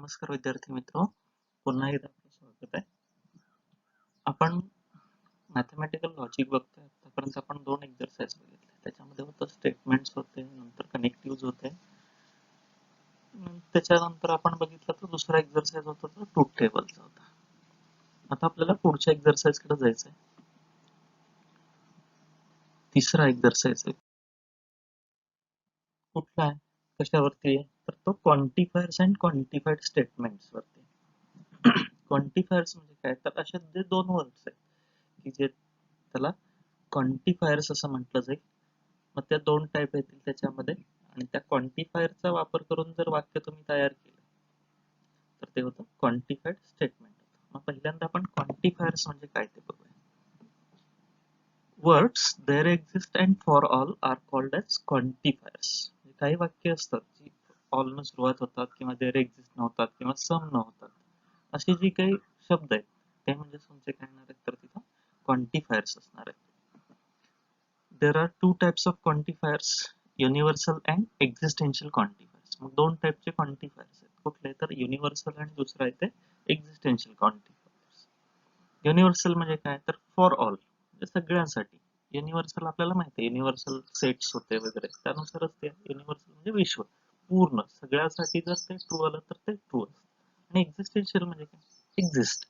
नमस्कार विद्यार्थी मित्र, पुन्हा एकदा आपलं स्वागत आहे. आपण मॅथमॅटिकल लॉजिक बघतोय. आतापर्यंत आपण दोन एक्झरसाइज बघितले. त्याच्यामध्ये होतं स्टेटमेंट्स होते, नंतर कनेक्टिव्ह होते. त्याच्यानंतर आपण बघितलं तर दुसरा एक्झरसाइज होता तो ट्रूथ टेबलचा होता. आता आपल्याला पुढच्या एक्झरसाइज कडे जायचंय. तिसरा एक्झरसाइज आहे. कुठला आहे, कशावरती आहे, तर तो क्वांटिफायर्स अँड क्वांटिफाईड स्टेटमेंट्स वरती. क्वांटिफायर्स म्हणजे काय, तर असे जे दोन वर्ड्स आहेत की जे त्याला क्वांटिफायर्स असं म्हटलं जाईल. मग त्या दोन टाईप येतील त्याच्यामध्ये, आणि त्या क्वांटिफायरचा वापर करून जर वाक्य तुम्ही तयार केलं तर ते होतं क्वांटिफाईड स्टेटमेंट. मग पहिल्यांदा आपण क्वांटिफायर्स म्हणजे काय ते बघूया. Words there exist and for all are called as quantifiers. काही वाक्य असतात जी ऑल न सुरुवात होतात, किंवा देअर एक्झिस्ट न होतात, किंवा सम न होतात, असे जे काही शब्द आहेत ते म्हणजे तुमचे काय येणार आहेत, तर तिथं क्वांटिफायर्स असणार आहेत. There are two types of quantifiers, universal and existential quantifiers. मग दोन टाइपचे क्वांटिफायर्स आहेत. कुठले, तर युनिव्हर्सल आणि दुसरा आहे ते एक्झिस्टेन्शियल क्वांटिफायर्स. युनिव्हर्सल म्हणजे काय, तर फॉर ऑल, म्हणजे सगळ्यांसाठी. युनिव्हर्सल आपल्याला माहिती आहे, युनिव्हर्सल सेट्स होते वगैरे, त्यानुसारच ते युनिव्हर्सल म्हणजे विश्व पूर्ण सगळ्यासाठी. जर ते ट्रू आलं तर ते ट्रू असतं. आणि एक्झिस्टेन्शियल म्हणजे काय, एक्झिस्ट.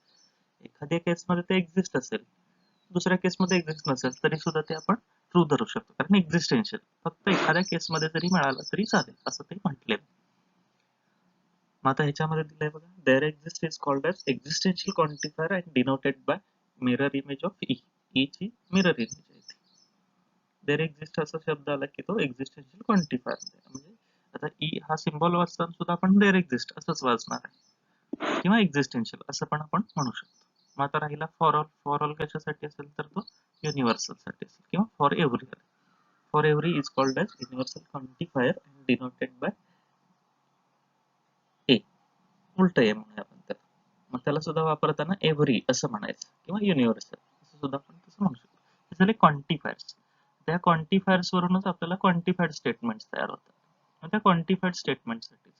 एखाद्या केसमध्ये ते एक्झिस्ट असेल, दुसऱ्या केसमध्ये एक्झिस्ट नसेल, तरी सुद्धा ते आपण ट्रू धरू शकतो, कारण एक्झिस्टेन्शियल फक्त एखाद्या केसमध्ये जरी मिळाला तरी चालेल असं ते म्हटले. मग आता ह्याच्यामध्ये दिलंय बघा, there exist is called as existential quantifier and denoted by mirror image of E. E ची मिरर इमेज आहे. देअर एक्झिस्ट असा शब्द आला की तो एक्झिस्टेन्शियल क्वांटिफायर. म्हणजे आता ई हा सिम्बॉल वाचताना सुद्धा आपण देअर एक्झिस्ट असंच वाचणार आहे, किंवा एक्झिस्टेन्शियल असं पण आपण म्हणू शकतो. मग आता राहिला फॉर ऑल. फॉर ऑल कशासाठी असेल, तर तो युनिव्हर्सल साठी असेल, किंवा for every. For every is called as universal quantifier and denoted by a. उलट आहे म्हणूया आपण त्याला. मग त्याला सुद्धा वापरताना एव्हरी असं म्हणायचं, किंवा युनिव्हर्सल असं सुद्धा आपण तसं म्हणू शकतो. हे झाले क्वांटिफायर्स. त्या क्वांटिफायर्स वरूनच आपल्याला क्वांटिफाईड स्टेटमेंट्स तयार होतात. मग त्या क्वांटिफाईड स्टेटमेंटसाठीच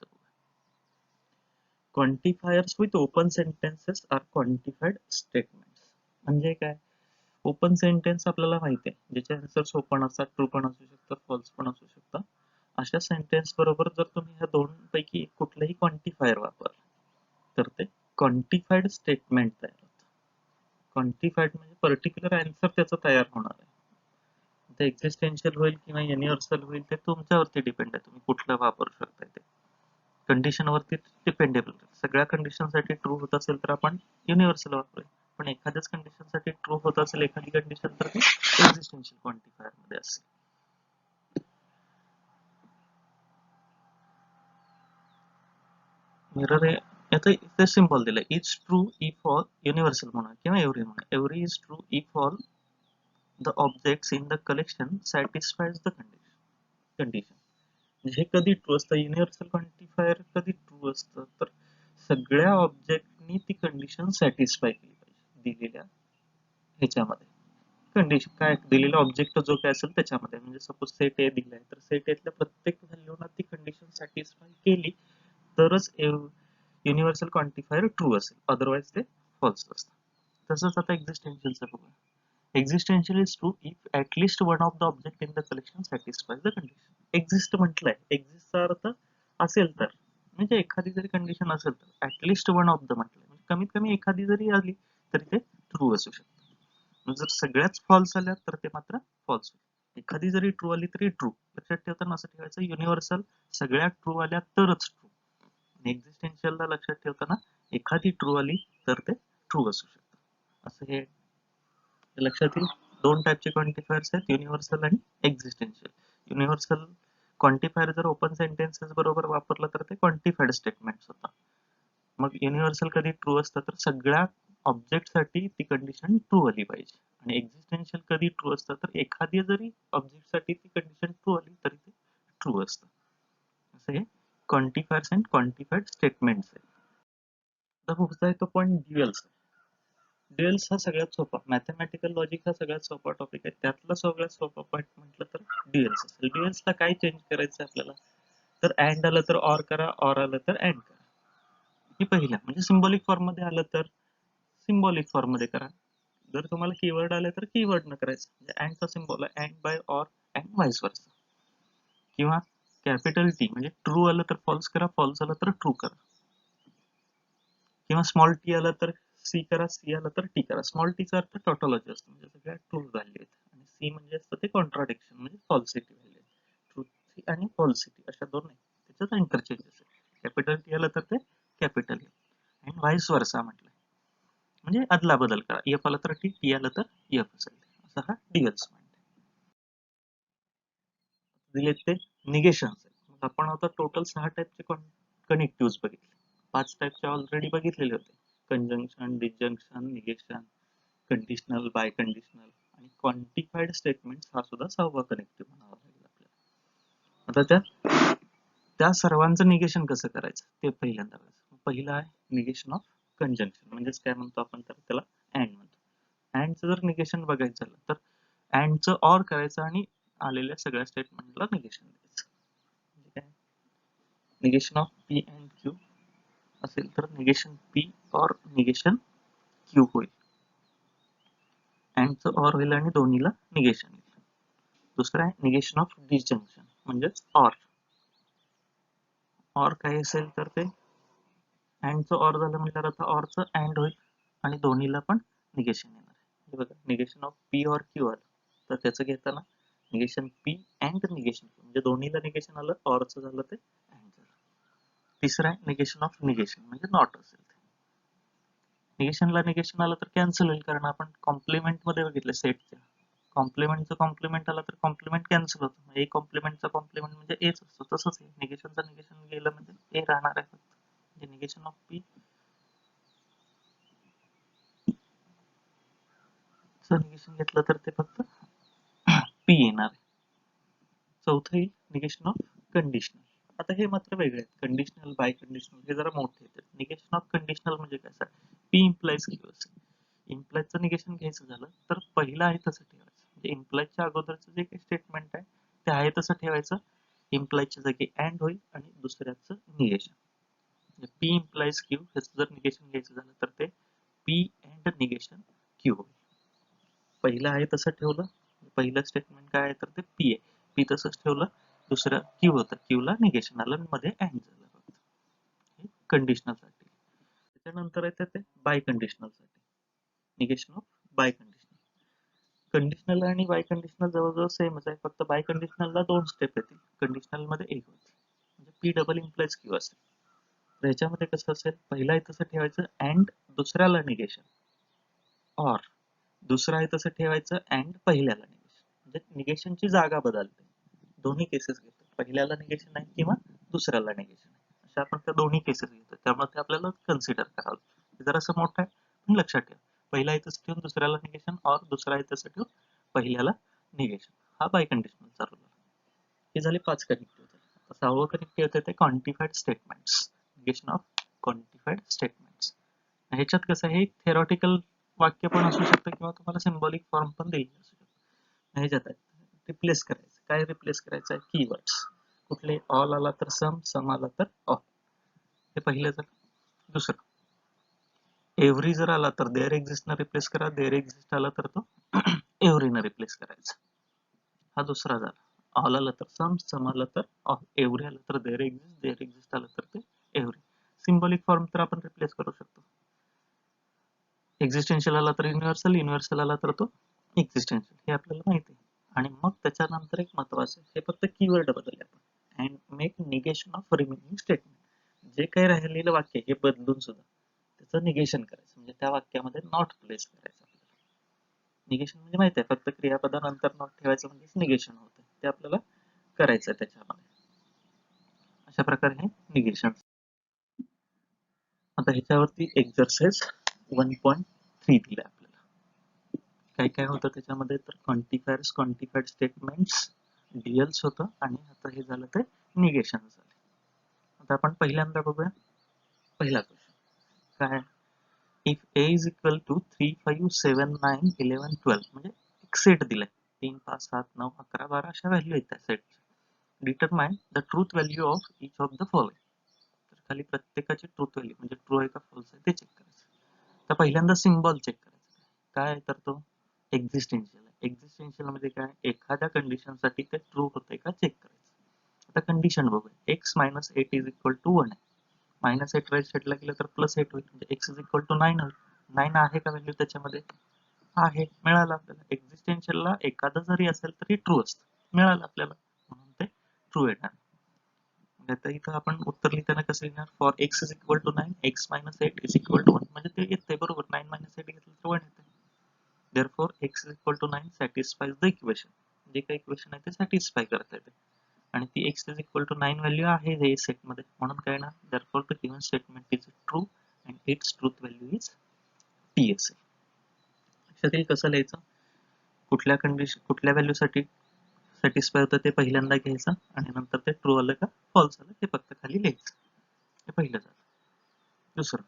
quantifiers with open sentences are quantified statements. म्हणजे काय, ओपन सेंटेन्स आपल्याला माहिती आहे, ज्याचे आन्सर्स ओपन असतात, ट्रू पण असू शकतात, फॉल्स पण असू शकतात. अशा सेंटेन्स बरोबर जर तुम्ही ह्या दोन पैकी कुठलंही क्वांटिफायर वापरलं तर ते क्वांटिफाईड स्टेटमेंट तयार होतं. क्वांटिफाईड म्हणजे पर्टिक्युलर आन्सर त्याचा तयार होणार आहे. ते एक्झिस्टेन्शियल होईल किंवा युनिव्हर्सल होईल ते तुमच्यावरती डिपेंड आहे, तुम्ही कुठलं वापरू शकता. ते कंडिशनवरती डिपेंडेबल. सगळ्या कंडिशनसाठी ट्रू होत असेल तर आपण युनिव्हर्सल वापरूया, पण एखाद्याच कंडिशनसाठी ट्रू होत असेल एखादी कंडिशन तर ते एक्झिस्टेन्शियल क्वांटिफायर मध्ये असेल. मिरर आता इथे सिम्बॉल दिलाय, is true if all. Universal म्हणा किंवा एव्हरी म्हणा. Every is true if all the objects in the collection satisfies the condition. हे कधी ट्रू असतं, युनिव्हर्सल क्वांटिफायर कधी ट्रू असतं, तर सगळ्या ऑब्जेक्टनी ती कंडिशन सॅटिस्फाय केली पाहिजे दिलेल्या ह्याच्यामध्ये. कंडिशन काय, दिलेला ऑब्जेक्ट जो काय असेल त्याच्यामध्ये, म्हणजे सपोज सेट ए दिलाय तर सेट एतल्या प्रत्येक व्हॅल्यूना ती कंडिशन सॅटिस्फाय केली तरच युनिव्हर्सल क्वांटिफायर ट्रू असेल, अदरवाइज ते फॉल्स असतं. तसंच आता एक्झिस्टेन्शियलचं बघूया. Existential is true if at least one of the object in the collection satisfies the condition. Exist म्हटलंय, एक्झिस्टचा अर्थ असेल तर, म्हणजे एखादी जरी कंडिशन असेल तर ऍटलिस्ट वन ऑफ द म्हटलंय, म्हणजे कमीत कमी एखादी जरी आली तरी ते ट्रू असू शकतं. जर सगळ्याच फॉल्स आल्या तर ते मात्र फॉल्स होईल. एखादी जरी ट्रू आली तरी ट्रू. लक्षात ठेवताना असं ठेवायचं, युनिव्हर्सल सगळ्या ट्रू आल्या तरच ट्रू. एक्झिस्टेन्शियलला लक्षात ठेवताना एखादी ट्रू आली तर ते ट्रू असू शकतं. असं हे लक्षात येईल. दोन टाईपचे क्वांटिफायर्स आहेत, युनिव्हर्सल आणि एक्झिस्टेन्शियल. युनिव्हर्सल क्वांटिफायर जर ओपन सेंटेन्सेस बरोबर वापरलं तर ते क्वांटिफाईड स्टेटमेंट्स होतात. मग युनिव्हर्सल कधी ट्रू असतं, तर सगळ्या ऑब्जेक्ट साठी ती कंडिशन ट्रू आली पाहिजे. आणि एक्झिस्टेन्शियल कधी ट्रू असतं, तर एखादी जरी ऑब्जेक्ट साठी ती कंडिशन ट्रू आली तरी ते ट्रू असतं. असं हे क्वांटिफायर्स अँड क्वांटिफाईड स्टेटमेंट्स आहे. आता पुढचा आहे तो पॉईंट ड्युअल्स. ड्युअल्स हा सगळ्यात सोपा, मॅथमॅटिकल लॉजिक हा सगळ्यात सोपा टॉपिक आहे. त्यातला सगळ्यात सोपा पॉईंट म्हटलं तर ड्युअल्स असेल. ड्युअल्सला काय चेंज करायचं आपल्याला, तर अँड आलं तर ऑर करा, ऑर आलं तर अँड करा. ही पहिल्या म्हणजे सिम्बॉलिक फॉर्म मध्ये आलं तर सिम्बॉलिक फॉर्म मध्ये करा. जर तुम्हाला कीवर्ड आले तर कीवर्ड न करायचं, म्हणजे अँडचा सिम्बॉल आहे and by or and vice versa. किंवा कॅपिटल टी म्हणजे ट्रू आलं तर फॉल्स करा, फॉल्स आलं तर ट्रू करा. किंवा स्मॉल टी आलं तर सी करा, सी आलं तर टी करा. स्मॉल टीचा अर्थ टॉटॉलॉजी असतो, म्हणजे सगळ्या ट्रू व्हॅल्यू आहेत, आणि सी म्हणजे असतं ते कॉन्ट्राडिक्शन म्हणजे फॉल्सिटी व्हॅल्यू. ट्रूथ आणि फॉल्सिटी अशा दोन नाही, त्याच्यात इंटरचेंज असेल. कॅपिटल टी आलं तर ते कॅपिटल अँड व्हाईस वर्सा म्हटलं, म्हणजे अदला बदल करा. एफ आलं तर टी, टी आलं तर एफ असेल, असा हा डिअल्स पॉइंट दिले. ते निगेशन. आपण आता टोटल 6 टाईपचे कनेक्टिव्ह बघितले. 5 टाईपचे ऑलरेडी बघितलेले होते: conjunction, disjunction, negation, conditional, biconditional आणि क्वांटिफाईड स्टेटमेंट. हा सुद्धा 6वा कनेक्टिव्ह म्हणावा लागेल आपल्याला. आता त्या सर्वांचं निगेशन कसं करायचं ते पहिल्यांदा बघायचं. पहिलं आहे निगेशन ऑफ कंजंक्शन, म्हणजेच काय म्हणतो आपण तर त्याला अँड म्हणतो. अँडचं जर निगेशन बघायचं झालं तर अँडचं ऑर करायचं आणि आलेल्या सगळ्या स्टेटमेंटला निगेशन द्यायचं. म्हणजे काय, negation of p and Q असेल तर negation p or negation Q होईल. अँडचं ऑर होईल आणि दोन्हीला निगेशन येईल. दुसरं आहे निगेशन ऑफ डिसजंक्शन, म्हणजेच ऑर. ऑर काय असेल तर ते अँडचं ऑर झालं म्हटल्यावर आता ऑरचं अँड होईल आणि दोन्हीला पण निगेशन येणार आहे. बघा, negation of P or Q आलं तर त्याचं घेताना negation P and negation Q, म्हणजे दोन्हीला निगेशन आलं, ऑरचं झालं ते अँड झालं. तिसरं आहे निगेशन ऑफ निगेशन, म्हणजे नॉट असेल ते. निगेशनला निगेशन आलं तर कॅन्सल होईल, कारण आपण कॉम्प्लिमेंट मध्ये बघितलं सेटच्या. कॉम्प्लिमेंटचं कॉम्प्लिमेंट आला तर कॉम्प्लिमेंट कॅन्सल होतं. ए कॉम्प्लिमेंटचा कॉम्प्लिमेंट म्हणजे एच असतो, तसंच आहे निगेशनचं निगेशन गेलं म्हणजे ए राहणार आहे फक्त. म्हणजे निगेशन ऑफ पी चं निगेशन घेतलं तर ते फक्त पी येणार आहे. चौथं आहे निगेशन ऑफ कंडिशनल. आता हे मात्र वेगळे आहेत, कंडिशनल, बाय कंडिशनल हे जरा मोठे आहेत. निगेशन ऑफ कंडिशनल म्हणजे काय, पी इम्प्लाइज क्यू असेल. इम्प्लाइजचं निगेशन घ्यायचं झालं तर पहिलं आहे तसं ठेवायचं, म्हणजे इम्प्लाइजच्या अगोदरचं जे काही स्टेटमेंट आहे ते आहे तसं ठेवायचं. इम्प्लाइजच्या जागी अँड होईल आणि दुसऱ्याचं निगेशन, म्हणजे पी इम्प्लाइज क्यू ह्याचं जर निगेशन घ्यायचं झालं तर ते पी अँड निगेशन क्यू होईल. पहिलं आहे तसं ठेवलं, पहिलं स्टेटमेंट काय आहे तर ते पी आहे, पी तसंच ठेवलं, दुसरं क्यू होतं, क्यूला निगेशन आलं आणि मध्ये अँड झालं फक्त. हे कंडिशनल साठी. त्याच्यानंतर आहे ते बाय कंडिशनल साठी, negation of biconditional. Conditional आणि बाय कंडिशनल जवळजवळ सेमच आहे, फक्त बाय कंडिशनलला 2 स्टेप येतील, कंडिशनल मध्ये एक होती, म्हणजे पी डबल इम्प्लाइज क्यू असेल. तर ह्याच्यामध्ये कसं असेल, पहिला आहे तसं ठेवायचं अँड दुसऱ्याला निगेशन, ऑर दुसरं आहे तसं ठेवायचं अँड पहिल्याला निगेशन, म्हणजे निगेशनची जागा बदलते. दोन्ही केसेस घेतो, पहिल्याला निगेशन आहे किंवा दुसऱ्याला निगेशन आहे, अशा आपण त्या दोन्ही केसेस घेतो. त्यामुळे ते आपल्याला कन्सिडर करावं. हे जरासं मोठं आहे पण लक्षात ठेवा, पहिला आहे तसं ठेवून दुसऱ्याला निगेशन, ऑर दुसरा आहे तसं ठेवून पहिल्याला निगेशन. हा बाय कंडिशनल चालू झाला. हे झाले 5 कनेक्टिव्ह. आता 6वं कनेक्टिव्ह येतं ते क्वांटिफाईड स्टेटमेंट्स, निगेशन ऑफ क्वांटिफाईड स्टेटमेंट्स. ह्याच्यात कसं आहे, थेरॉटिकल वाक्य पण असू शकतं किंवा तुम्हाला सिम्बॉलिक फॉर्म पण दिली असू शकतं. ह्याच्यात आहे रिप्लेस करायचं. काय रिप्लेस करायचं आहे, कीवर्ड्स. कुठले, ऑल आला तर सम, सम आला तर ऑल, हे पहिलं झालं. दुसरं एव्हरी जर आला तर देअर एक्झिस्ट न रिप्लेस करा, देअर एक्झिस्ट आला तर तो एव्हरी न रिप्लेस करायचा, हा दुसरा झाला. ऑल आला तर सम, सम आला तर ऑल, एव्हरी आला तर देअर एक्झिस्ट, देअर एक्झिस्ट आला तर ते एव्हरी. सिम्बॉलिक फॉर्म तर आपण रिप्लेस करू शकतो. एक्झिस्टेन्शियल आला तर युनिव्हर्सल, युनिव्हर्सल आला तर तो एक्झिस्टेन्शियल, हे आपल्याला माहिती आहे. आणि मग त्याच्यानंतर एक महत्वाचं, हे फक्त कीवर्ड बदलले आपण, and make negation of remaining statement. जे काही राहिलेलं वाक्य हे बदलून सुद्धा त्याचं निगेशन करायचं, म्हणजे त्या वाक्यामध्ये नॉट प्लेस करायचं आपल्याला. निगेशन म्हणजे माहिती आहे, फक्त क्रियापदानंतर नॉट ठेवायचं म्हणजेच निगेशन होतं, ते आपल्याला करायचं आहे त्याच्यामध्ये. अशा प्रकारे हे निगेशन. आता ह्याच्यावरती एक्झरसाइज 1.3 दिला आपल्याला. काय काय होतं त्याच्यामध्ये तर क्वांटिफायर्स, क्वांटिफाईड स्टेटमेंट्स, डीएल्स होतं, आणि आता हे झालं ते निगेशन झाले. आता आपण पहिल्यांदा बघूया पहिला क्वेश्चन काय. If A is equal to 3, 5, 7, 9, 11, 12, म्हणजे एक सेट दिलाय, 3, 5, 7, 9, 11, 12 अशा व्हॅल्यू आहेत त्या सेटच्या. Determine the truth value of each of the following. खाली प्रत्येकाची ट्रूथ व्हॅल्यू म्हणजे ट्रू आहे का फॉल्स आहे ते चेक करायचं. तर पहिल्यांदा सिम्बॉल चेक करायचं. काय आहे तर तो एक्झिस्टेन्शियल आहे. एक्झिस्टेन्शियल म्हणजे काय, एखाद्या कंडिशनसाठी ते ट्रू होते का चेक करायचं. आता कंडिशन बघूया. x minus 8 is equal to 1 आहे. मायनस 8 राईट साईडला गेलं तर प्लस 8 होईल, म्हणजे x इज इक्वल टू 9 होईल. 9 आहे का व्हॅल्यू त्याच्यामध्ये, आहे, मिळालं आपल्याला. एक्झिस्टेन्शियलला एखादं जरी असेल तरी ट्रू असतं, मिळालं आपल्याला, म्हणून ते ट्रू येणार. आता इथं आपण उत्तर लिहिताना कसं लिहिणार, for x is equal to 9 x minus 8 is equal to 1, म्हणजे ते येते बरोबर. 9 मायनस 8 घेतलं तर 1 येते. therefore x is equal to 9 satisfies the equation. जे काही इक्वेशन आहे ते सॅटिस्फाय करता येते, आणि ती x is equal to 9 value आहे हे सेट मध्ये, म्हणून काय ना, therefore the given statement is true and its truth value is t असेल. लक्षात येईल कसं लिहायचं, कुठल्या कंडिशन कुठल्या व्हॅल्यू साठी सॅटिस्फाय होतं ते पहिल्यांदा घ्यायचं, आणि नंतर ते ट्रू आलं का फॉल्स आलं ते फक्त खाली लिहायचं. हे पहिलं झालं. दुसरं,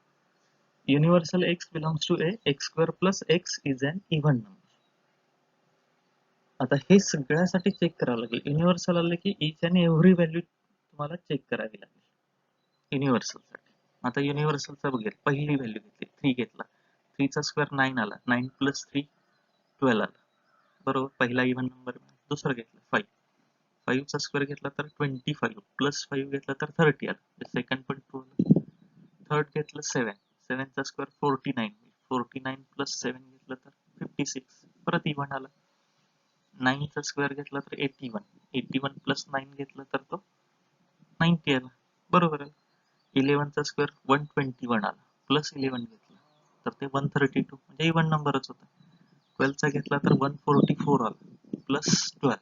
universal x belongs to a, x square plus x is an even number. आता हे सगळ्यासाठी चेक करावं लागेल. युनिव्हर्सल आलं की इच अँड एव्हरी व्हॅल्यू तुम्हाला चेक करावी लागेल युनिव्हर्सल साठी. आता युनिव्हर्सलचा बघेल, पहिली व्हॅल्यू घेतली 3 घेतला, 3 चा स्क्वेअर 9 आला, 9 प्लस 3 12 आला, बरोबर, पहिला इव्हन नंबर. दुसरं घेतलं 5, 5 चा स्क्वेअर घेतला तर 25 प्लस 5 घेतला तर 30 आला, सेकंड पण ट्रू आला. थर्ड घेतलं 7, 7 चा स्क्वेअर 49, 49 प्लस 7 घेतलं तर 56, परत इव्हन आला. 9 चा स्क्वेअर घेतला तर 81, 81 प्लस 9 घेतलं तर तो 90 आला, बरोबर आहे. 11 चा स्क्वेअर 121 आला, प्लस 11 घेतला तर ते 132, म्हणजे इव्हन नंबरच होता. 12 चा घेतला तर 144 आला, प्लस 12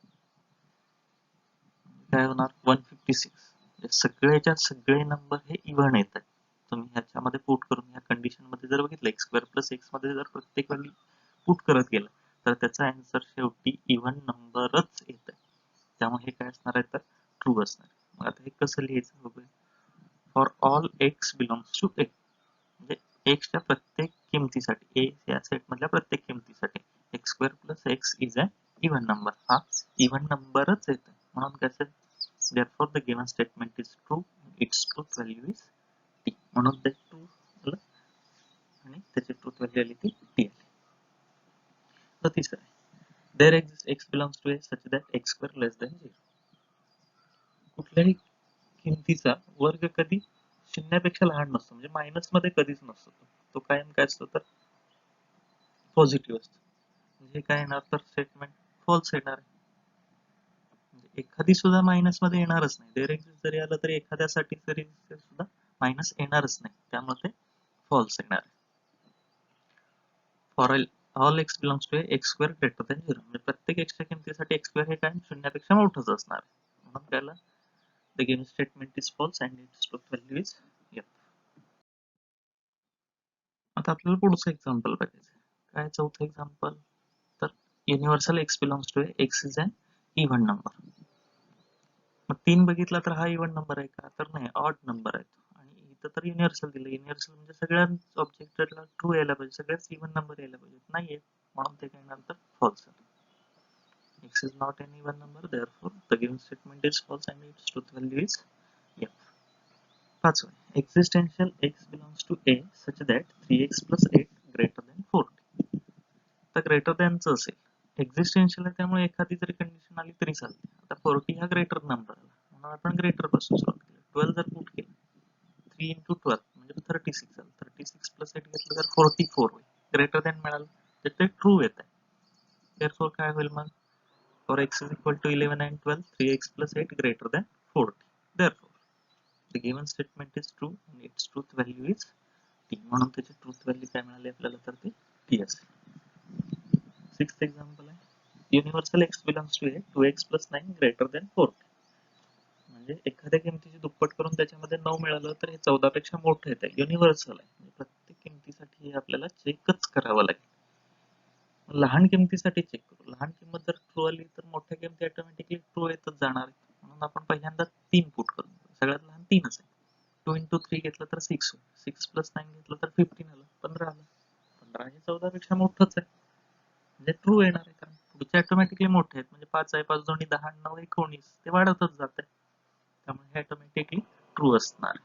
काय होणार 156. म्हणजे सगळेच्या सगळे नंबर हे इव्हन येत आहेत. तुम्ही ह्याच्यामध्ये पुट करून या कंडिशन मध्ये जर बघितलं, एक्स स्क्वेअर प्लस एक्स मध्ये जर प्रत्येक व्हॅल्यू पुट करत गेला तर त्याचा आन्सर शेवटी इव्हन नंबरच येत आहे. त्यामुळे हे काय असणार आहे तर ट्रू असणार. मग आता हे कसं लिहायचं बघूया. For all x belongs to a, म्हणजे एक्सच्या प्रत्येक किमतीसाठी, ए या सेट मधल्या प्रत्येक किमतीसाठी x square plus x is a even number, हा इव्हन नंबरच येत आहे, म्हणून काय असेल, therefore the given statement is true, its truth value is t, म्हणून ते ट्रू झालं आणि त्याची ट्रूथ व्हॅल्यू आली ती t आली. तर तिसरं आहे, there exists x belongs to a such that x square less than 0. कुठल्याही किमतीचा वर्ग कधी शून्यापेक्षा लहान नसतो, म्हणजे मायनस मध्ये कधीच नसतो. तो कायम काय असतो तर पॉझिटिव्ह असतो. म्हणजे काय येणार तर स्टेटमेंट फॉल्स येणार आहे. म्हणजे एखादी सुद्धा मायनस मध्ये येणारच नाही. देअर एक्झिस्ट जरी आलं तरी एखाद्यासाठी तरी सुद्धा मायनस येणारच नाही, त्यामुळे ते फॉल्स येणार आहे. For all x belongs to x square greater than 0, म्हणजे प्रत्येक एक्सच्या किमतीसाठी एक्स स्क्वेअर हे काय शून्यापेक्षा मोठंच असणार आहे, म्हणून त्याला the given statement is false and it's truth value is F. आता आपल्याला पुढचं एक्झाम्पल बघायचं. काय चौथं एक्झाम्पल तर universal x belongs to x is an even number. मग 3 बघितला तर हा इव्हन नंबर आहे का तर नाही, ऑड नंबर आहे तो. आणि इथं तर युनिव्हर्सल दिलं, युनिव्हर्सल म्हणजे सगळ्याच ऑब्जेक्टला ट्रू यायला पाहिजे, सगळ्याच इव्हन नंबर यायला पाहिजे, नाहीये, म्हणून ते काय येणार तर false. x is not an even number, therefore the given statement is false and its truth value is f. पाचवं, existential x belongs to a such that 3x plus 8 greater than 40. तर ग्रेटर दॅनच असेल, existential आहे त्यामुळे एखादी जरी condition आली तरी चालते. आता 40 हा ग्रेटर नंबर आला, म्हणून आपण ग्रेटर पासून सॉल्व्ह केलं. 12 जर पुट केलं, 3 into 12 म्हणजे 36 आलं, 36 प्लस 8 घेतलं तर 44 होईल, ग्रेटर दॅन मिळालं तर ते ट्रू येत आहे. therefore काय होईल मग, for x is equal to 11 and 12, 3x plus 8 greater than 40. Therefore, the given statement is true and its truth value is t. म्हणून त्याची ट्रूथ व्हॅल्यू काय मिळाली आपल्याला तर ते t असेल. सिक्स्थ एक्झाम्पल आहे, universal x belongs to a 2x plus 9 greater than 40. म्हणजे एखाद्या किमतीची दुप्पट करून त्याच्यामध्ये 9 मिळालं तर हे 14 पेक्षा मोठं येत आहे, युनिव्हर्सल आहे. म्हणजे प्रत्येक किमतीसाठी हे आपल्याला चेकच करावं लागेल. लहान किमतीसाठी चेक करू, लहान किंमत जर ट्रू आली तर मोठ्या किमती ऑटोमॅटिकली ट्रू येतच जाणार, म्हणून आपण पहिल्यांदा 3 पुट करू, सगळ्यात लहान 3च आहे. 2 into 3 घेतलं तर 6 होईल, 6 प्लस 9 घेतलं तर 15 आलं, 15 आलं, 15 हे 14 पेक्षा मोठंच आहे, म्हणजे ट्रू येणार आहे, कारण पुढचे ऑटोमॅटिकली मोठे आहेत. म्हणजे 5 आहे, 5 दोन्ही 10, 9 19 ते वाढतच जात आहे, त्यामुळे हे ऑटोमॅटिकली ट्रू असणार.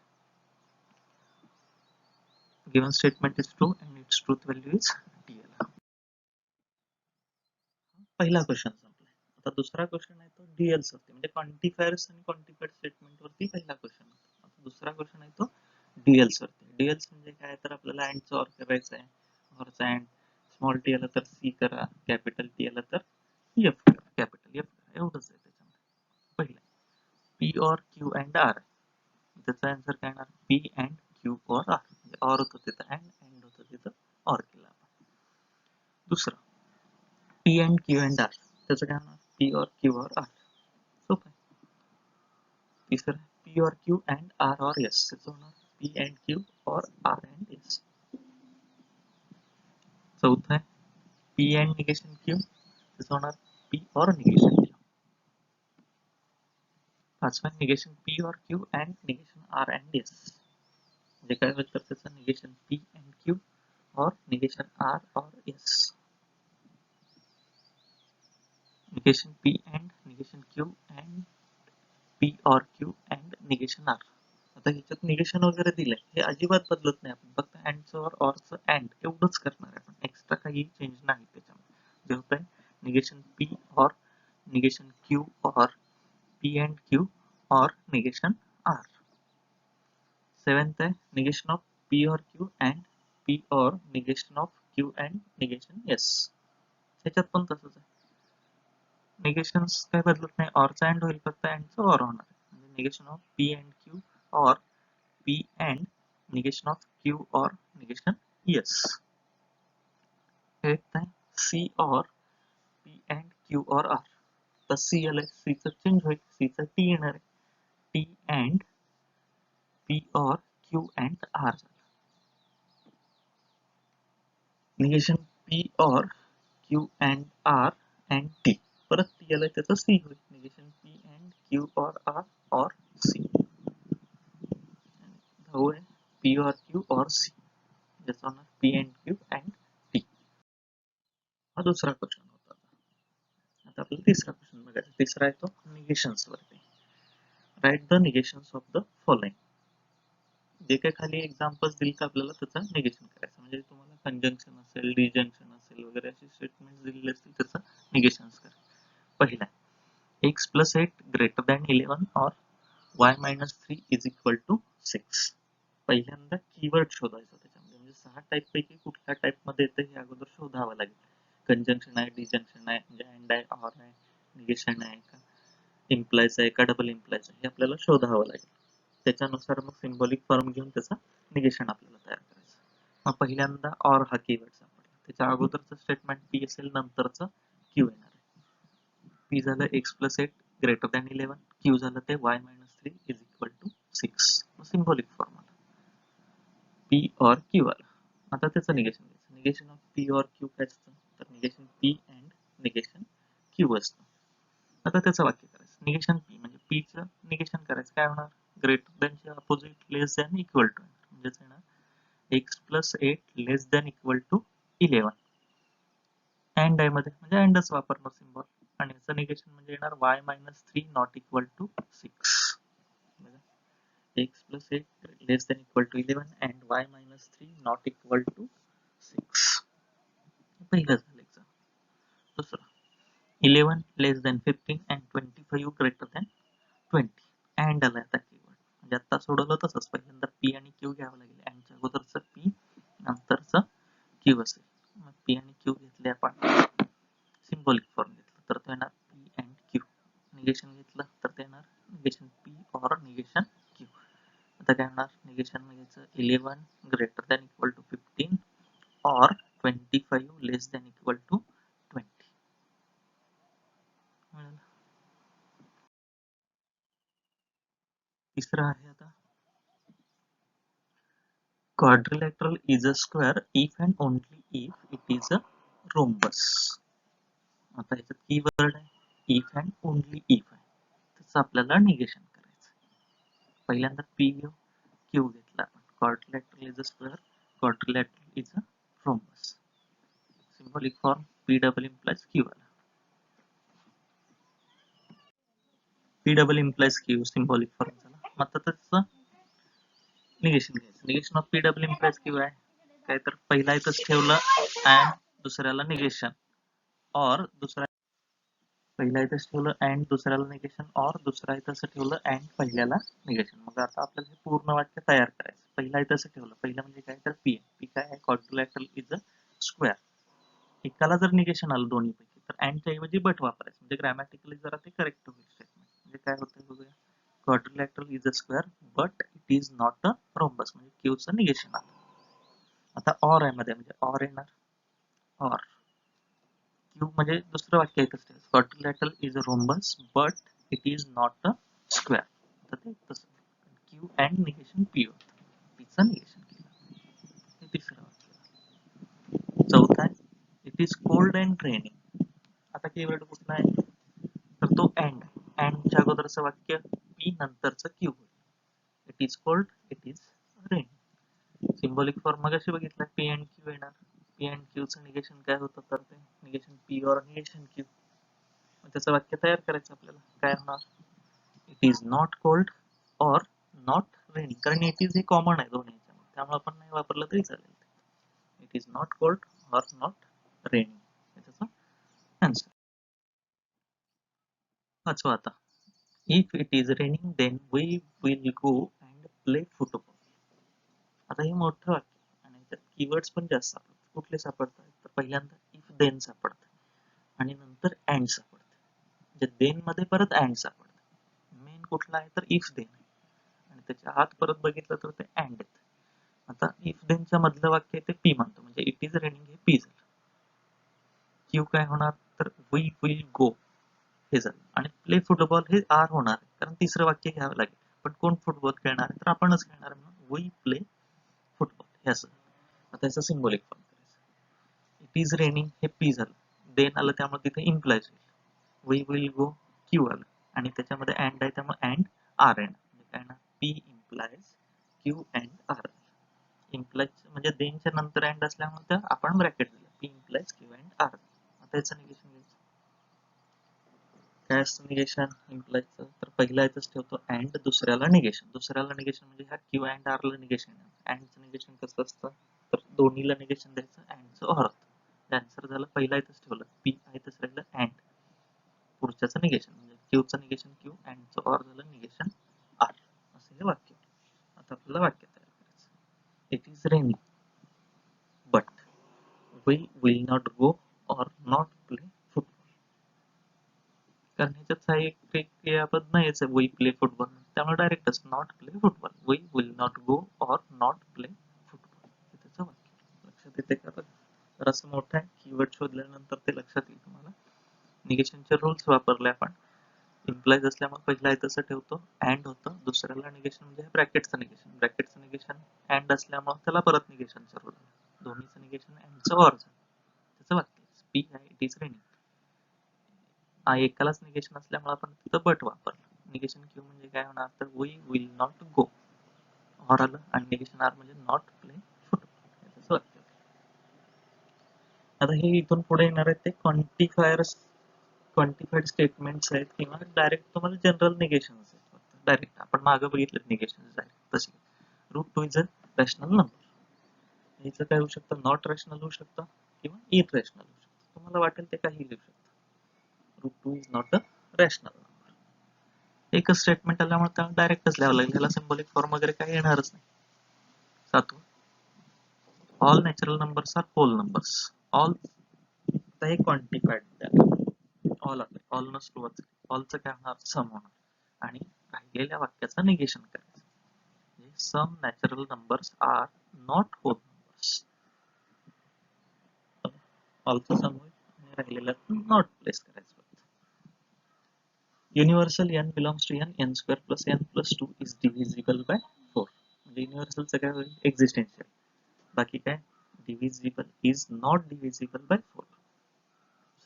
given statement is true and its truth value is TL. पहिला क्वेश्चन संपलाय. आता दुसरा क्वेश्चन आहे तो डीएल्स वरती, म्हणजे क्वांटिफायर्स आणि क्वांटिफाईड स्टेटमेंट वरती पहिला क्वेश्चन होता. आता दुसरा क्वेश्चन आहे तो डीएल्स वरती. डीएल्स म्हणजे काय, तर आपल्याला अँडचा ऑर करायचा आहे. ऑरचा अँड स्मॉल टी आला तर सी करा, कॅपिटल टी आला तर एफ करा, कॅपिटल एफ करा, एवढंच आहे त्याच्यामध्ये. पहिला P or Q and R, त्याचा आन्सर काय येणार, P and Q or R. म्हणजे ऑर होतं तिथं अँड होतं तिथं ऑर केला आपण. दुसरं P and Q and R, त्याचं काय होणार, P or Q or R. सोपं आहे. तिसरं P or Q and R or S, त्याचं होणार P and Q or R and S. चौथं आहे पी अँड निगेशन क्यू, त्याचं होणार पी ऑर निगेशन क्यू. पाचवा negation p or Q and negation r and s, म्हणजे काय होईल तर त्याचं negation P and q or negation r or s. Negation P and negation q and p or q and negation r. आता ह्याच्यात negation वगैरे दिलंय, हे अजिबात बदलत नाही. आपण फक्त अँडचं और ऑरचं अँड एवढंच करणार आहे. आपण एक्स्ट्रा काही चेंज नाही त्याच्यामध्ये. जे होत आहे निगेशन पी और negation Q or p and q or negation R. Seventh आहे negation of P or q and p और negation of Q and negation S. ह्याच्यात पण तसंच आहे. निगेशन्स काय बदलत नाही, ऑरचा अँड होईल, फक्त अँडचं ऑर होणार आहे. म्हणजे negation of p and q or p and negation of q or negation s. Eight आहे c or p and q or r. तर सी आलंय, सीचं चेंज होईल, सीचं टी येणार आहे. T and p or q and r. Negation p or q and r and t, परत t आलंय, त्याचं सी होईल. Negation P and q or r or c. दहावं आहे पी और क्यू और सी, ज्याचा होणार P and Q and T. हा दुसरा क्वेश्चन होता. आता आपल्याला तिसरा क्वेश्चन बघायचा. तिसरा आहे तो निगेशन्स वरती. Right the negations of the following. जे काही खाली एक्झाम्पल्स दिले का आपल्याला त्याचं निगेशन करायचं. म्हणजे तुम्हाला कंजंक्शन असेल, डिजंक्शन असेल वगैरे असे स्टेटमेंट दिलेले असतील त्याचं निगेशन्स करा. पहिला x plus 8 greater than 11 or y minus 3 is equal to 6. पहिल्यांदा कीवर्ड शोधायचा त्याच्यामध्ये. म्हणजे 6 टाईप पैकी कुठल्या टाईप मध्ये येतं हे अगोदर शोधावं लागेल. कंजंक्शन आहे, डिजंक्शन आहे, म्हणजे अँड आहे, ऑर आहे, निगेशन आहे का, इम्प्लायज आहे का, डबल इम्प्लायज आहे, हे आपल्याला शोधावं लागेल. त्याच्यानुसार मग सिम्बॉलिक फॉर्म घेऊन त्याचा निगेशन आपल्याला तयार करायचं. मग पहिल्यांदा ऑर हा कीवर्ड सापडला, त्याच्या अगोदरचं स्टेटमेंट पी असेल, नंतरचं क्यू येणार आहे. पी झालं x plus 8 greater than 11, Q झालं ते y minus 3 is equal to 6. Symbolic form आला, पी और क्यू आला. आता त्याचं निगेशन घ्यायचं. Negation of P or Q काय असतं, तर negation P and negation Q असतं. आता त्याचं वाक्य करायचं. निगेशन पी म्हणजे पीचं निगेशन करायचं. काय होणार, ग्रेटर दॅनचे opposite less than equal to, म्हणजेच येणार x plus 8 less than equal to 11. And आहे मध्ये, म्हणजे अँडच वापरणार सिम्बॉल. आणि याचं निगेशन म्हणजे येणार y minus 3 not equal to 6. x plus 8 less than equal to 11 and y minus 3 not equal to 6. पहिलं झालं एक्झाम. दुसरं 11 less than 15 and 25 greater than 20. And आला आता कीवर्ड. म्हणजे आता सोडवलं तसंच, पहिल्यांदा पी आणि क्यू घ्यावं लागेल. अँडच्या अगोदरचं पी, नंतरचं क्यू असेल. मग पी आणि क्यू घेतले आपण, सिम्बॉलिक फॉर्म घेतलं तर ते येणार पी अँड क्यू. निगेशन घेतलं तर ते येणार निगेशन पी और निगेशन क्यू. आता काय होणार, निगेशन घ्यायचं 11 ग्रेटर दॅन इक्वल टू 15 और 25 लेस दॅन इक्वल टू 20. तिसरं आहे आता quadrilateral is a square if and only if it is a rhombus. आता ह्याच्यात कीवर्ड आहे इफ अँड ओनली इफ आहे, त्याचं आपल्याला निगेशन करायचं. पहिल्यांदा पी घेऊ, क्यू घेतला आपण. quadrilateral is a square, quadrilateral is a rhombus. Symbolic form p double implies q आला. P double implies q symbolic form झाला. मग आता त्याचं निगेशन घ्यायचं. Negation of p double implies किंवा काय तर पहिला इथंच ठेवलं अँड दुसऱ्याला निगेशन, और दुसरा पहिला इथंच ठेवलं अँड दुसऱ्याला निगेशन, और दुसरा इथं असं ठेवलं अँड पहिल्याला निगेशन. मग आता आपल्याला हे पूर्ण वाक्य तयार करायचं. पहिला इथं असं ठेवलं, पहिलं म्हणजे काय तर पी, पी काय आहे, क्वाड्रिलॅटरल इज अ स्क्वेअर. एकाला जर निगेशन आलं दोन्हीपैकी तर अँडच्या ऐवजी बट वापरायचं, म्हणजे ग्रॅमॅटिकली जरा ते करेक्ट होईल स्टेटमेंट. म्हणजे काय होतं बघूया, quadrilateral is a square but it is not a rhombus, म्हणजे क्यूचं निगेशन आलं. आता ऑर आहे मध्ये, म्हणजे ऑर येणार, ऑर क्यू म्हणजे दुसरं वाक्य येत असते, quadrilateral is a rhombus but it is not a square. तर ते तसं क्यू अँड निगेशन पी होतं, पीचं निगेशन केलं. हे तिसरं वाक्य. चौथा आहे, it is cold and raining. आता कीवर्ड कुठला आहे, तर तो अँड. अँडच्या अगोदरचं वाक्य पी नंतरचं क्यू होईल. It is cold, it is rain. Symbolic form मगाशी बघितला, पी अँड क्यू येणार. पी अँड क्यूचं निगेशन काय होतं, तर ते निगेशन पी और निगेशन क्यू. मग त्याचं वाक्य तयार करायचं आपल्याला. काय होणार, इट इज नॉट कोल्ड और नॉट रेनिंग, कारण इट इज हे कॉमन आहे दोन्ही ह्याच्यामध्ये, त्यामुळे आपण नाही वापरलं तरी चालेल. इट इज नॉट कोल्ड और नॉट रेनिंग, त्याचा आन्सर. वाचवा आता. If it is raining then we will go and play football. आता हे मोठं वाक्य आणि त्यात कीवर्ड्स पण जास्त सापडतात. कुठले सापडतात, तर पहिल्यांदा इफ देन सापडतं, आणि नंतर अँड सापडते. म्हणजे देन मध्ये परत अँड सापडते. मेन कुठला आहे, तर इफ देन, आणि त्याच्या आत परत बघितलं तर ते अँड आहेत. आता इफ देनच्या मधलं वाक्य ते पी म्हणतो, म्हणजे इट इज रेनिंग हे पी झालं. क्यू काय होणार, तर वी विल गो हे झालं, आणि प्ले फुटबॉल हे आर होणार, कारण तिसरं वाक्य घ्यावं लागेल. पण कोण फुटबॉल खेळणार आहे, तर आपणच खेळणार, म्हणून वी प्ले फुटबॉल हे असं. आता याचा सिम्बॉलिक फॉर्म करायचा. इट इज रेनिंग हे पी झालं, देन आलं त्यामुळे तिथे इम्प्लाइज होईल. वी विल गो क्यू आलं, आणि त्याच्यामध्ये अँड आहे त्यामुळे अँड आर येणार. म्हणजे काय ना, P implies Q and R. Implies म्हणजे देनच्या नंतर अँड असल्यामुळे त्या आपण ब्रॅकेट दिलं, P implies Q and R. आता याचं निगेशन घ्यायचं. काय असतं निगेशन इम्प्लाइजचं, तर पहिला इथंच ठेवतो अँड दुसऱ्याला निगेशन. दुसऱ्याला निगेशन म्हणजे ह्या क्यू अँड आर ला निगेशन. अँडचं निगेशन कसं असतं, तर दोन्हीला निगेशन द्यायचं, अँडचं ऑर. आन्सर झालं, पहिला इथंच ठेवलं पी, इथंच राहिलं अँड, पुढच्याचं निगेशन म्हणजे क्यूचं निगेशन क्यू, अँडचं ऑर झालं निगेशन आर. असं हे वाक्य. आता आपल्याला वाक्य तयार करायचं. It is raining but we will not go or not play football. कारण ह्याच्यात एक क्रियापद नाहीच आहे, वी प्ले फुटबॉल, त्यामुळे डायरेक्टच not play football. We will not go or not play football, हे त्याचं वाक्य. लक्षात येते का? तर असं मोठं आहे, कीवर्ड शोधल्यानंतर ते लक्षात येईल तुम्हाला. निगेशनचे रूल्स वापरले आपण. इम्प्लाइज असल्यामुळे पहिला तसं ठेवतो, अँड होतं, दुसऱ्याला निगेशन म्हणजे ब्रॅकेटचं निगेशन, ब्रॅकेटचं निगेशन अँड असल्यामुळे त्याला परत निगेशनचं रूल, दोन्हीचं निगेशन अँडचं ऑर झालं. त्याचं वाक्य स्पीक आहे, इट इज रेनिंग. एकालाच निगेशन असल्यामुळे आपण तिथं बट वापरलं. निगेशन क्यू म्हणजे काय होणार, तर we will not go, or आलं, आणि निगेशन आर म्हणजे नॉट प्ले फुटबॉल, त्याचं वाक्य. आता हे इथून पुढे येणार आहे ते क्वांटिफायर्स, क्वांटिफाईड स्टेटमेंट्स आहेत, किंवा डायरेक्ट तुम्हाला जनरल निगेशन आहेत. फक्त डायरेक्ट आपण मागं बघितलं निगेशन डायरेक्ट तसे. Root two is a rational number. याचं काय होऊ शकतं, नॉट रॅशनल होऊ शकतं किंवा इररॅशनल होऊ शकतं, तुम्हाला वाटेल ते काही लिहू शकतं. Root two is not a rational number. एकच स्टेटमेंट आल्यामुळे त्याला डायरेक्टच लिहावं लागेल, त्याला सिम्बॉलिक फॉर्म वगैरे काही येणारच नाही. सातवं, all natural numbers are whole numbers. All हे क्वांटिफाईड, ऑल आले, ऑल नसतो, ऑलचं काय होणार, सम होणार, आणि राहिलेल्या वाक्याचं निगेशन करायचं. Some natural numbers are not whole numbers. ऑलचं सम होईल आणि राहिलेल्या नॉट प्लेस करायचं. Universal n belongs to n, n square plus n plus 2 is divisible by 4. म्हणजे युनिव्हर्सलचं काय होईल, एक्झिस्टेन्शियल. बाकी काय, divisible is not divisible by 4.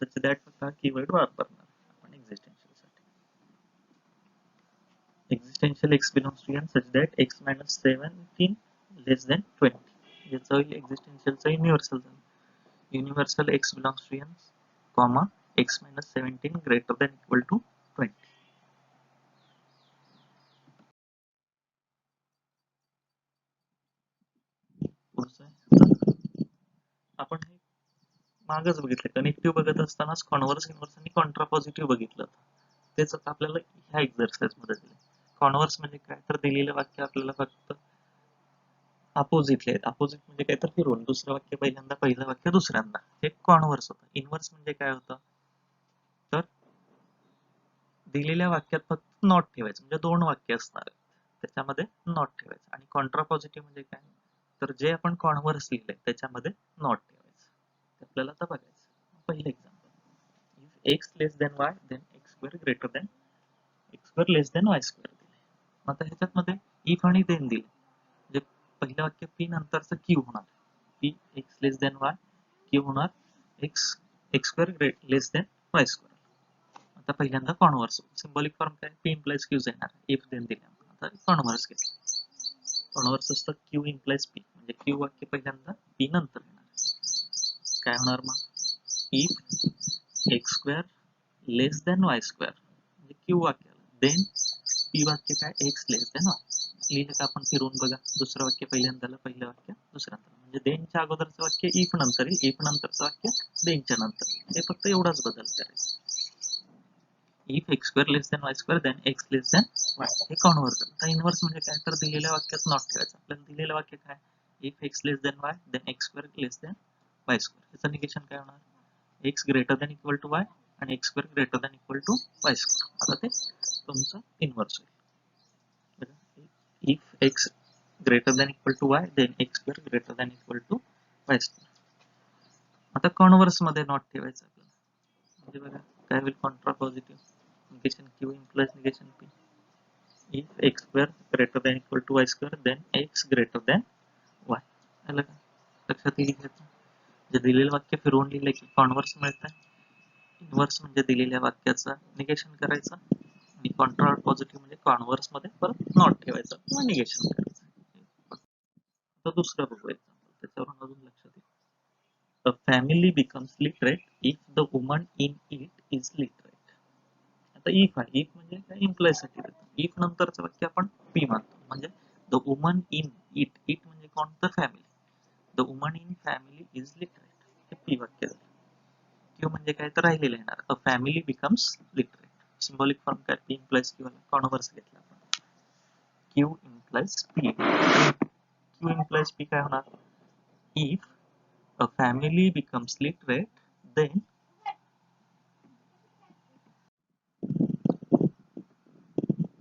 Such that हा कीवर्ड वापरणार आपण एक्झिस्टेन्शियल साठी. Existential x belongs to n such that x minus 17 less than 20. याचं होईल एक्झिस्टेन्शियलचं युनिव्हर्सल झालं. Universal x belongs to n, comma x minus 17 greater than equal to 20. मागच बघितलं, connective बघत असतानाच कॉन्व्हर्स, इन्व्हर्स आणि कॉन्ट्रा पॉझिटिव्ह बघितलं. तेच आता आपल्याला ह्या एक्झरसाइज मध्ये दिले. कॉन्व्हर्स म्हणजे काय, तर दिलेलं वाक्य आपल्याला फक्त अपोजिटले आहेत. अपोजिट म्हणजे काय, तर फिरवून दुसरं वाक्य पहिल्यांदा, पहिलं वाक्य दुसऱ्यांदा, हे कॉन्व्हर्स होतं. इन्व्हर्स म्हणजे काय होतं, तर दिलेल्या वाक्यात फक्त नॉट ठेवायचं, म्हणजे दोन वाक्य असणार आहेत त्याच्यामध्ये नॉट ठेवायचं. आणि कॉन्ट्रा पॉझिटिव्ह म्हणजे काय, तर जे आपण कॉन्व्हर्स लिहिलंय त्याच्यामध्ये नॉट ठेवायचं. ते आपल्याला आता बघायचं. पहिलं example, if x less than y then x square greater than x square less than y square दिले. आता ह्याच्यामध्ये इफ आणि देन दिले, म्हणजे पहिलं वाक्य पी नंतरचं क्यू होणार, p x less than y, q होणार x x square less than y square. आता पहिल्यांदा कॉन्व्हर्स, सिम्बॉलिक फॉर्म काय, पी इम्प्लाइज क्यूज येणार इफ देन दिल्या. आता कॉन्व्हर्स घेतलं, कॉन्व्हर्स असतं क्यू इम्प्लाइज पी, म्हणजे क्यू वाक्य पहिल्यांदा पी नंतर येणार. काय होणार मग, if x square less than y square, म्हणजे क्यू वाक्य, देन पी वाक्य काय, एक्स लेस देन वाय. लिहिलं का आपण फिरवून बघा, दुसरं वाक्य पहिल्यांदाला, पहिलं वाक्य दुसऱ्यांदा, म्हणजे देनच्या अगोदरचं वाक्य इफ नंतर येईल, इफ नंतरचं वाक्य देनच्या नंतर येईल. हे फक्त एवढाच बदल करायचा. If x square less than y square then x less than y, हे कॉन्व्हर्स. आता इन्व्हर्स म्हणजे काय, तर दिलेल्या वाक्यात नॉट ठेवायचं. आपल्याला दिलेलं वाक्य काय, if x less than y then x square less than y square. ह्याचं निगेशन काय होणार, x greater than equal to y आणि x square greater than equal to y square. आता ते तुमचं इन्व्हर्स होईल. If x greater than equal to y then x square greater than equal to y square. आता converse मध्ये not ठेवायचं आपल्याला, म्हणजे बघा काय होईल, contrapositive, negation q implies negation p. If x square greater than equal to y square, then x greater than y. आलं का लक्षात येईल घ्यायचं. जे दिलेलं वाक्य फिरवून लिहिलं की कॉन्व्हर्स मिळतं. इन्व्हर्स म्हणजे दिलेल्या वाक्याचं निगेशन करायचं, आणि कॉन्ट्रा पॉझिटिव्ह म्हणजे कॉन्व्हर्स मध्ये परत नॉट ठेवायचं किंवा निगेशन करायचं. तर दुसरं बघू एक्झाम्पल, त्याच्यावरून अजून लक्षात येईल. A family becomes literate if the woman in it is literate. आता इफ आहे, इफ म्हणजे काय, इम्प्लाय साठी देतो. इफ नंतरचं वाक्य आपण पी मानतो, म्हणजे the woman in it, it म्हणजे कोण, तर family, the woman in family is literate, हे पी वाक्य झालं. क्यू म्हणजे काय, तर राहिलेलं येणार, a family becomes literate. Symbolic form काय, पी इम्प्लाइज क्यू, कॉन्व्हर्स घेतला आपण, q implies p. Q implies p काय होणार, if a family becomes literate, then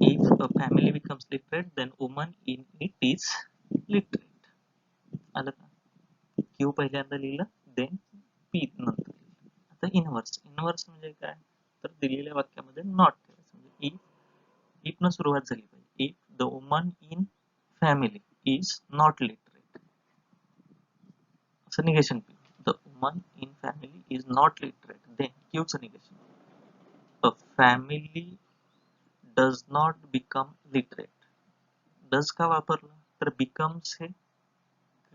if a family becomes literate, then woman in it is literate. आलं का, Q पहिल्यांदा लिहिलं, then P नंतर लिहिलं. आता इनव्हर्स, इनव्हर्स म्हणजे काय, तर दिलेल्या वाक्यामध्ये नॉट ठेवायचं, म्हणजे इफ न सुरुवात झाली पाहिजे. If the woman in family is not literate, असं negation p. The woman in family is not literate, then क्यूचं negation, a family does not become literate. Does का वापरलं, तर becomes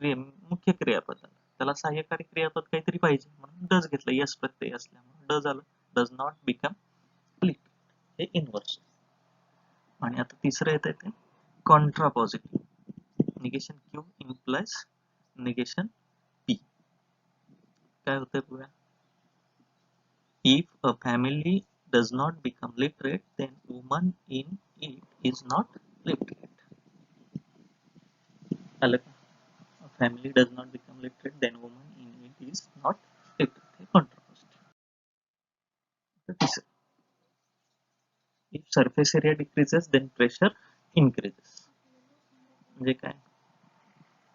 हे मुख्य क्रियापद आलं, त्याला सहाय्यकारी क्रियापद काहीतरी पाहिजे म्हणून डज घेतलं, यस प्रत्यय असल्यामुळे डज आलं. डज नॉट बिकम लिटरेट, हे इन्व्हर्स. आणि आता तिसरं येत आहे ते Contra positive, negation Q implies negation P. काय होतंय बघूया, if a family does not become literate, then woman in it is not literate. आलं का, a family does not become literate, then woman in it is not literate, हे कॉन्ट्रापोजिटिव्ह. if surface area decreases, then pressure increases. म्हणजे काय,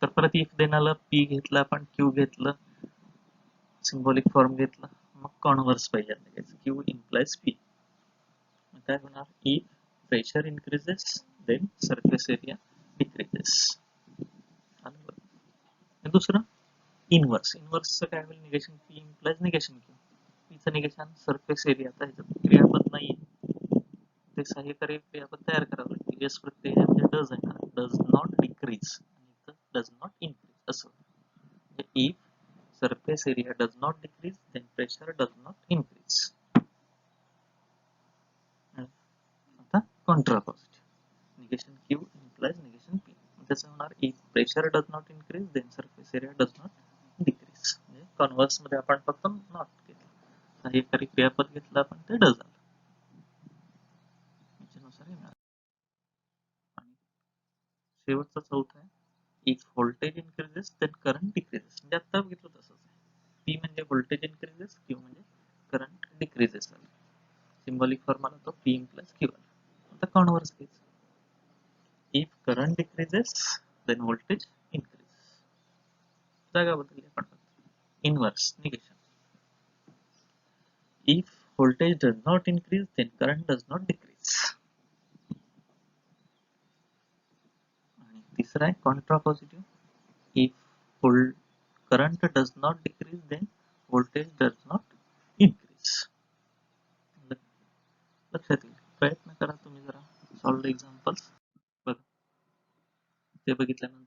तर परत if देण्याला P घेतलं आपण, क्यू घेतलं, सिम्बॉलिक फॉर्म घेतला, मग कॉन्व्हर्स पहिल्यांदा घ्यायचं, क्यू इम्प्लाइज पी. काय होणार, if pressure increases then surface area decreases. दुसरं इनवर्स, इनवर्सचं काय होईल, negation p implies negation q. पीचं निगेशन सरफेस एरिया, आता ह्याच्यात क्रियापद नाही, ते सहाय्यकारी क्रियापद तयार करावं लागते. यस प्रत्यय म्हणजे डज येणार, does not decrease, does not increase, असं. If surface area does not decrease, then pressure does not increase. आता contrapositive, negation Q implies negation P. त्याचं होणार, if pressure does not increase, then surface area does not decrease, म्हणजे converse मध्ये आपण फक्त not घेतलं, सहाय्यकारी क्रियापद घेतलं आपण ते डझ झालं. याच्यानुसार हे मिळालं. आणि शेवटचा चौथा आहे, if voltage increases then current decreases. म्हणजे आता बघितलं तसंच आहे. पी म्हणजे व्होल्टेज इन्क्रीजेस, क्यू म्हणजे करंट डिक्रीजेस झालं. सिंबॉलिक फॉर्म आला तो पी प्लस क्यू आला. आता कॉन्व्हर्स घ्यायचं. If current decreases then voltage increases. जागा बदलली आपण फक्त. Inverse negation. If voltage does not increase, then current does not decrease. आणि तिसरा आहे contrapositive. If current does not decrease, then voltage does not increase. लक्षात येईल. प्रयत्न करा तुम्ही जरा सॉल्व्ह एक्झाम्पल्स बघा. ते बघितल्यानंतर